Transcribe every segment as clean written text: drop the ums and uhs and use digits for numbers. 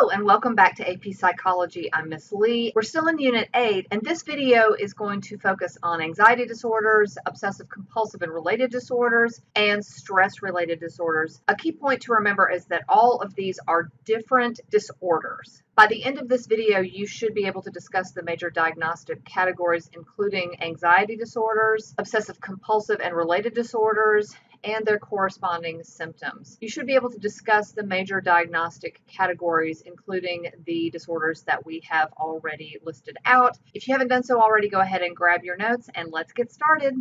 Hello and welcome back to AP Psychology. I'm Miss Lee. We're still in Unit 8 and this video is going to focus on anxiety disorders, obsessive compulsive and related disorders, and stress related disorders. A key point to remember is that all of these are different disorders. By the end of this video, you should be able to discuss the major diagnostic categories, including anxiety disorders, obsessive compulsive and related disorders, and their corresponding symptoms. You should be able to discuss the major diagnostic categories, including the disorders that we have already listed out. If you haven't done so already, go ahead and grab your notes and let's get started.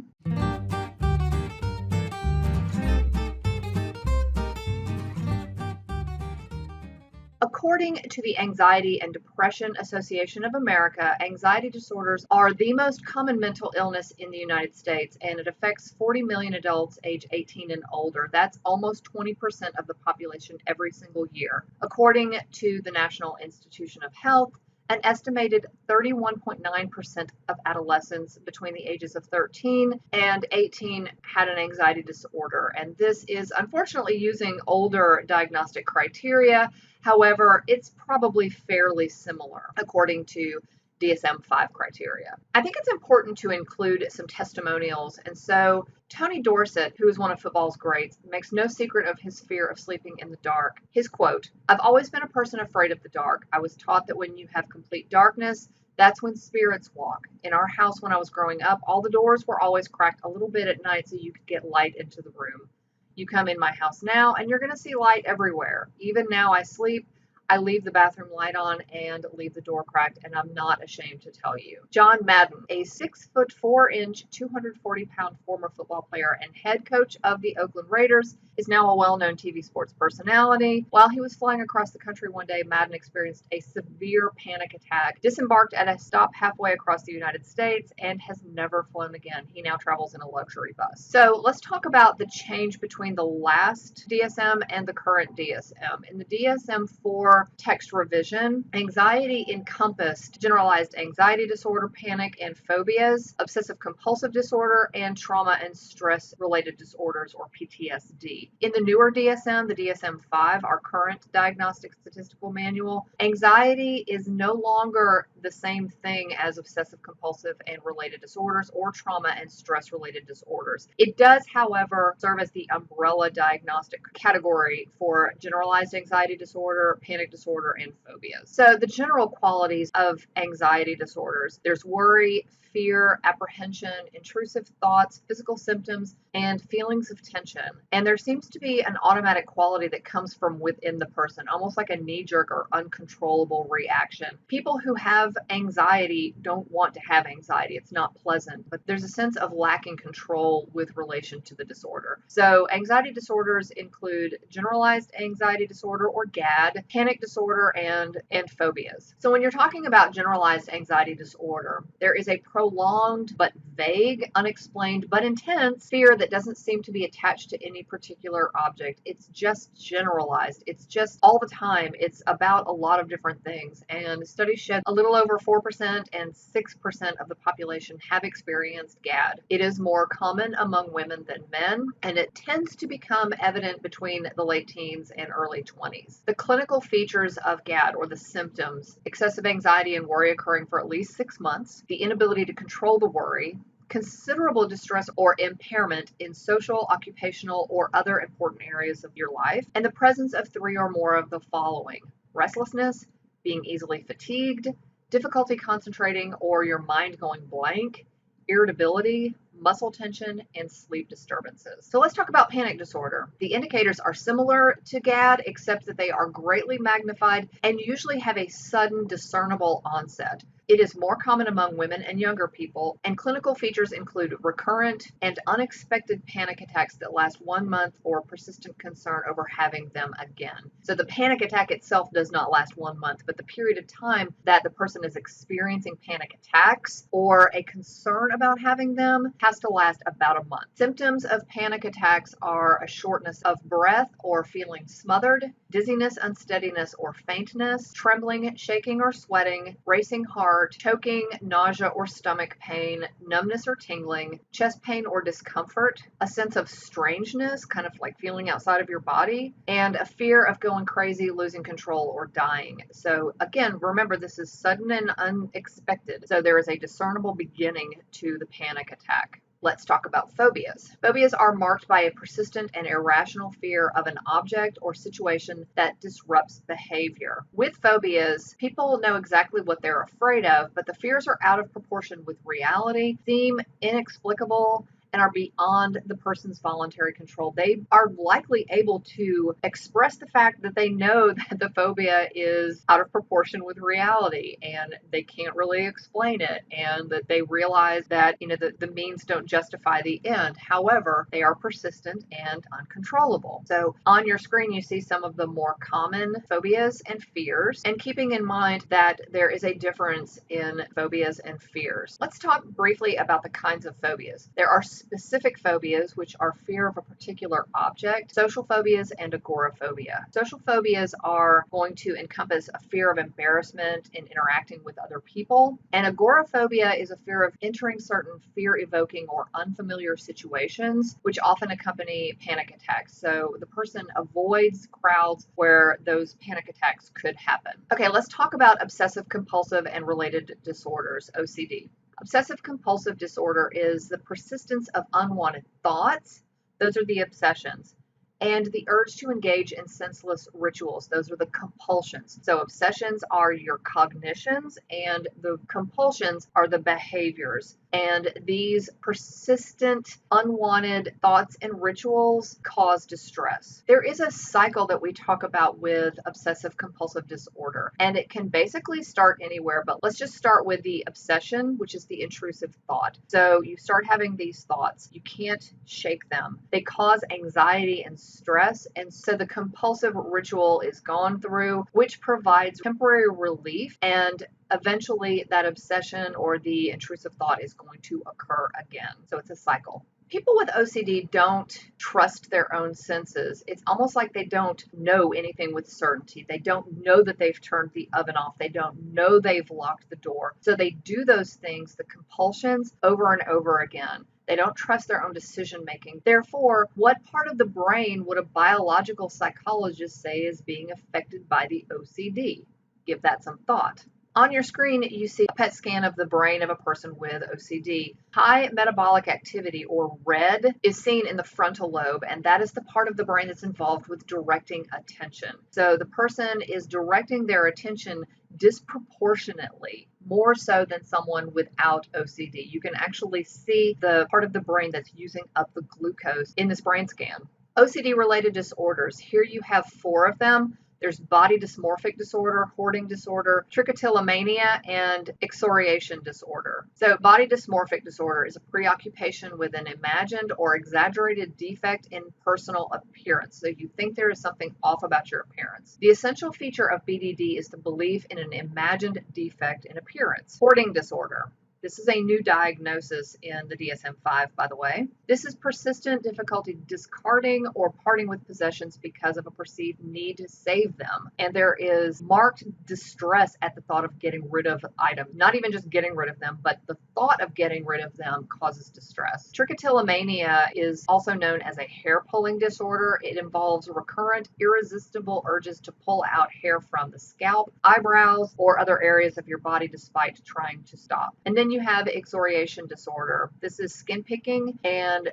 According to the Anxiety and Depression Association of America, anxiety disorders are the most common mental illness in the United States, and it affects 40 million adults age 18 and older. That's almost 20% of the population every single year. According to the National Institution of Health, an estimated 31.9% of adolescents between the ages of 13 and 18 had an anxiety disorder. And this is unfortunately using older diagnostic criteria. However, it's probably fairly similar according to DSM-5 criteria. I think it's important to include some testimonials, and so Tony Dorsett, who is one of football's greats, makes no secret of his fear of sleeping in the dark. His quote, "I've always been a person afraid of the dark. I was taught that when you have complete darkness, that's when spirits walk. In our house when I was growing up, all the doors were always cracked a little bit at night so you could get light into the room. You come in my house now and you're going to see light everywhere. Even now I sleep, I leave the bathroom light on and leave the door cracked, and I'm not ashamed to tell you." John Madden, a 6'4", 240-pound former football player and head coach of the Oakland Raiders, is now a well-known TV sports personality. While he was flying across the country one day, Madden experienced a severe panic attack, disembarked at a stop halfway across the United States, and has never flown again. He now travels in a luxury bus. So let's talk about the change between the last DSM and the current DSM. In the DSM-4 text revision, anxiety encompassed generalized anxiety disorder, panic and phobias, obsessive compulsive disorder, and trauma and stress related disorders, or PTSD. In the newer DSM, the DSM-5, our current diagnostic statistical manual, anxiety is no longer the same thing as obsessive compulsive and related disorders or trauma and stress related disorders. It does, however, serve as the umbrella diagnostic category for generalized anxiety disorder, panic disorder, and phobias. So the general qualities of anxiety disorders: there's worry, fear, apprehension, intrusive thoughts, physical symptoms, and feelings of tension. And there seems to be an automatic quality that comes from within the person, almost like a knee-jerk or uncontrollable reaction. People who have anxiety don't want to have anxiety. It's not pleasant, but there's a sense of lacking control with relation to the disorder. So anxiety disorders include generalized anxiety disorder, or GAD, panic disorder, and phobias. So when you're talking about generalized anxiety disorder, there is a prolonged but vague, unexplained but intense fear that doesn't seem to be attached to any particular object. It's just generalized. It's just all the time. It's about a lot of different things. And studies show a little over 4% and 6% of the population have experienced GAD. It is more common among women than men, and it tends to become evident between the late teens and early 20s. The clinical features of GAD, or the symptoms: excessive anxiety and worry occurring for at least 6 months, the inability to control the worry, considerable distress or impairment in social, occupational, or other important areas of your life, and the presence of 3 or more of the following: restlessness, being easily fatigued, difficulty concentrating or your mind going blank, irritability, muscle tension, and sleep disturbances. So let's talk about panic disorder. The indicators are similar to GAD, except that they are greatly magnified and usually have a sudden, discernible onset. It is more common among women and younger people, and clinical features include recurrent and unexpected panic attacks that last 1 month, or persistent concern over having them again. So the panic attack itself does not last 1 month, but the period of time that the person is experiencing panic attacks or a concern about having them has to last about a month. Symptoms of panic attacks are a shortness of breath or feeling smothered, dizziness, unsteadiness, or faintness, trembling, shaking, or sweating, racing heart, are choking, nausea or stomach pain, numbness or tingling, chest pain or discomfort, a sense of strangeness, kind of like feeling outside of your body, and a fear of going crazy, losing control, or dying. So again, remember, this is sudden and unexpected. So there is a discernible beginning to the panic attack. Let's talk about phobias. Phobias are marked by a persistent and irrational fear of an object or situation that disrupts behavior. With phobias, people know exactly what they're afraid of, but the fears are out of proportion with reality, seem inexplicable, and are beyond the person's voluntary control. They are likely able to express the fact that they know that the phobia is out of proportion with reality and they can't really explain it, and that they realize that the means don't justify the end. However, they are persistent and uncontrollable. So on your screen you see some of the more common phobias and fears, and keeping in mind that there is a difference in phobias and fears. Let's talk briefly about the kinds of phobias. There are specific phobias, which are fear of a particular object, social phobias, and agoraphobia. Social phobias are going to encompass a fear of embarrassment in interacting with other people, and agoraphobia is a fear of entering certain fear-evoking or unfamiliar situations, which often accompany panic attacks. So the person avoids crowds where those panic attacks could happen. Okay, let's talk about obsessive compulsive and related disorders, OCD. Obsessive compulsive disorder is the persistence of unwanted thoughts, those are the obsessions, and the urge to engage in senseless rituals, those are the compulsions. So obsessions are your cognitions and the compulsions are the behaviors. And these persistent, unwanted thoughts and rituals cause distress. There is a cycle that we talk about with obsessive compulsive disorder, and it can basically start anywhere, but let's just start with the obsession, which is the intrusive thought. So you start having these thoughts, you can't shake them. They cause anxiety and stress, and so the compulsive ritual is gone through, which provides temporary relief, and eventually that obsession or the intrusive thought is going to occur again. So it's a cycle. People with OCD don't trust their own senses. It's almost like they don't know anything with certainty. They don't know that they've turned the oven off. They don't know they've locked the door. So they do those things, the compulsions, over and over again. They don't trust their own decision making. Therefore, what part of the brain would a biological psychologist say is being affected by the OCD? Give that some thought. On your screen, you see a PET scan of the brain of a person with OCD. High metabolic activity, or RED, is seen in the frontal lobe, and that is the part of the brain that's involved with directing attention. So the person is directing their attention disproportionately, more so than someone without OCD. You can actually see the part of the brain that's using up the glucose in this brain scan. OCD-related disorders. Here you have 4 of them. There's body dysmorphic disorder, hoarding disorder, trichotillomania, and excoriation disorder. So body dysmorphic disorder is a preoccupation with an imagined or exaggerated defect in personal appearance. So you think there is something off about your appearance. The essential feature of BDD is the belief in an imagined defect in appearance. Hoarding disorder. This is a new diagnosis in the DSM-5, by the way. This is persistent difficulty discarding or parting with possessions because of a perceived need to save them. And there is marked distress at the thought of getting rid of items. Not even just getting rid of them, but the thought of getting rid of them causes distress. Trichotillomania is also known as a hair-pulling disorder. It involves recurrent, irresistible urges to pull out hair from the scalp, eyebrows, or other areas of your body despite trying to stop. And then you have excoriation disorder. This is skin picking, and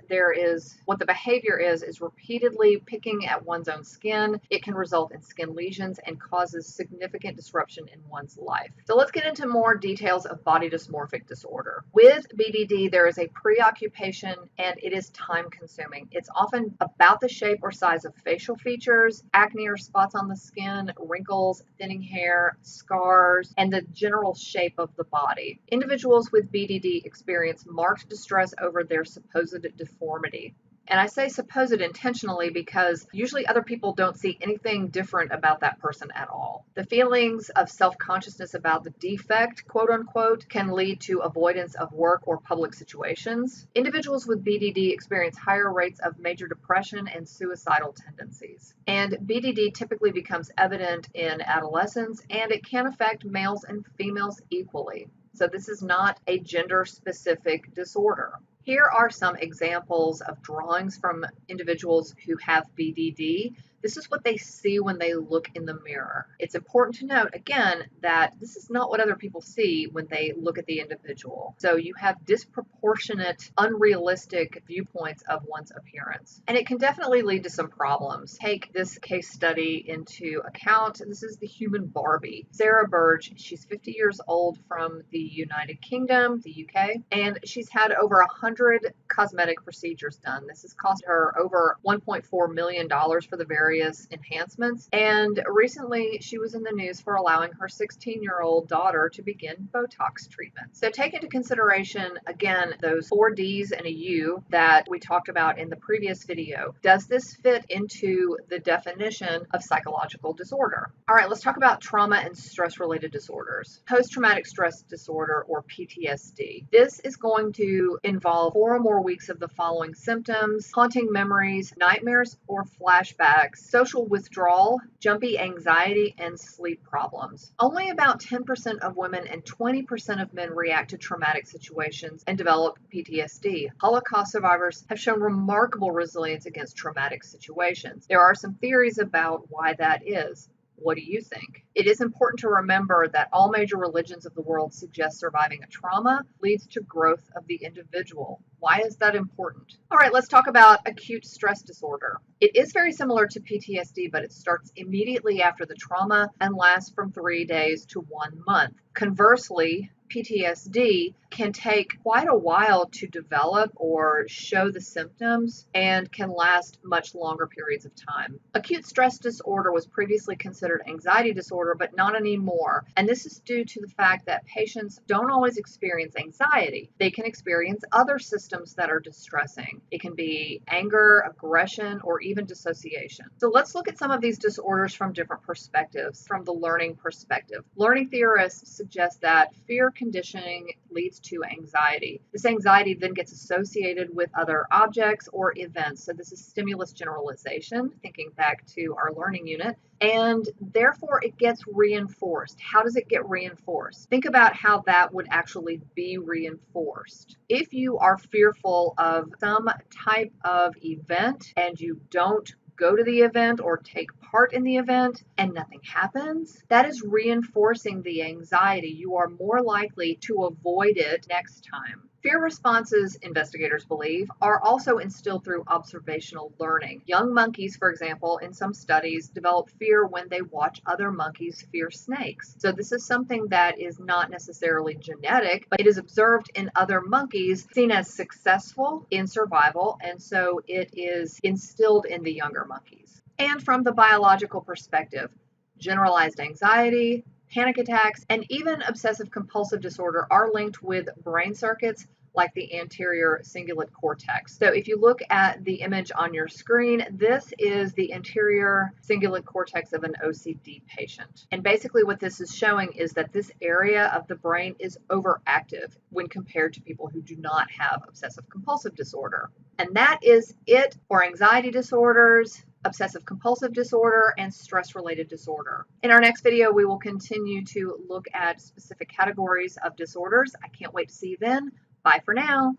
what the behavior is repeatedly picking at one's own skin. It can result in skin lesions and causes significant disruption in one's life. So let's get into more details of body dysmorphic disorder. With BDD, there is a preoccupation and it is time consuming. It's often about the shape or size of facial features, acne or spots on the skin, wrinkles, thinning hair, scars, and the general shape of the body. Individuals with BDD experience marked distress over their supposed deformity. And I say supposed intentionally because usually other people don't see anything different about that person at all. The feelings of self-consciousness about the defect, quote unquote, can lead to avoidance of work or public situations. Individuals with BDD experience higher rates of major depression and suicidal tendencies. And BDD typically becomes evident in adolescence, and it can affect males and females equally. So this is not a gender-specific disorder. Here are some examples of drawings from individuals who have BDD. This is what they see when they look in the mirror. It's important to note, again, that this is not what other people see when they look at the individual. So you have disproportionate, unrealistic viewpoints of one's appearance. And it can definitely lead to some problems. Take this case study into account. This is the human Barbie. Sarah Burge, she's 50 years old from the United Kingdom, the UK, and she's had over 100 cosmetic procedures done. This has cost her over $1.4 million for the various enhancements, and recently she was in the news for allowing her 16-year-old daughter to begin Botox treatment. So take into consideration, again, those 4 Ds and a U that we talked about in the previous video. Does this fit into the definition of psychological disorder? All right, let's talk about trauma and stress-related disorders. Post-traumatic stress disorder, or PTSD. This is going to involve 4 or more weeks of the following symptoms: haunting memories, nightmares or flashbacks, social withdrawal, jumpy anxiety, and sleep problems. Only about 10% of women and 20% of men react to traumatic situations and develop PTSD. Holocaust survivors have shown remarkable resilience against traumatic situations. There are some theories about why that is. What do you think? It is important to remember that all major religions of the world suggest surviving a trauma leads to growth of the individual. Why is that important? All right, let's talk about acute stress disorder. It is very similar to PTSD, but it starts immediately after the trauma and lasts from 3 days to 1 month. Conversely, PTSD can take quite a while to develop or show the symptoms and can last much longer periods of time. Acute stress disorder was previously considered anxiety disorder, but not anymore. And this is due to the fact that patients don't always experience anxiety. They can experience other systems that are distressing. It can be anger, aggression, or even dissociation. So let's look at some of these disorders from different perspectives, from the learning perspective. Learning theorists suggest that fear conditioning leads to anxiety. This anxiety then gets associated with other objects or events. So this is stimulus generalization, thinking back to our learning unit, and therefore it gets reinforced. How does it get reinforced? Think about how that would actually be reinforced. If you are fearful of some type of event and you don't go to the event or take part in the event and nothing happens, that is reinforcing the anxiety. You are more likely to avoid it next time. Fear responses, investigators believe, are also instilled through observational learning. Young monkeys, for example, in some studies, develop fear when they watch other monkeys fear snakes. So this is something that is not necessarily genetic, but it is observed in other monkeys, seen as successful in survival, and so it is instilled in the younger monkeys. And from the biological perspective, generalized anxiety, panic attacks, and even obsessive compulsive disorder are linked with brain circuits like the anterior cingulate cortex. So if you look at the image on your screen, this is the anterior cingulate cortex of an OCD patient. And basically what this is showing is that this area of the brain is overactive when compared to people who do not have obsessive compulsive disorder. And that is it for anxiety disorders, obsessive compulsive disorder, and stress-related disorder. In our next video, we will continue to look at specific categories of disorders. I can't wait to see you then. Bye for now.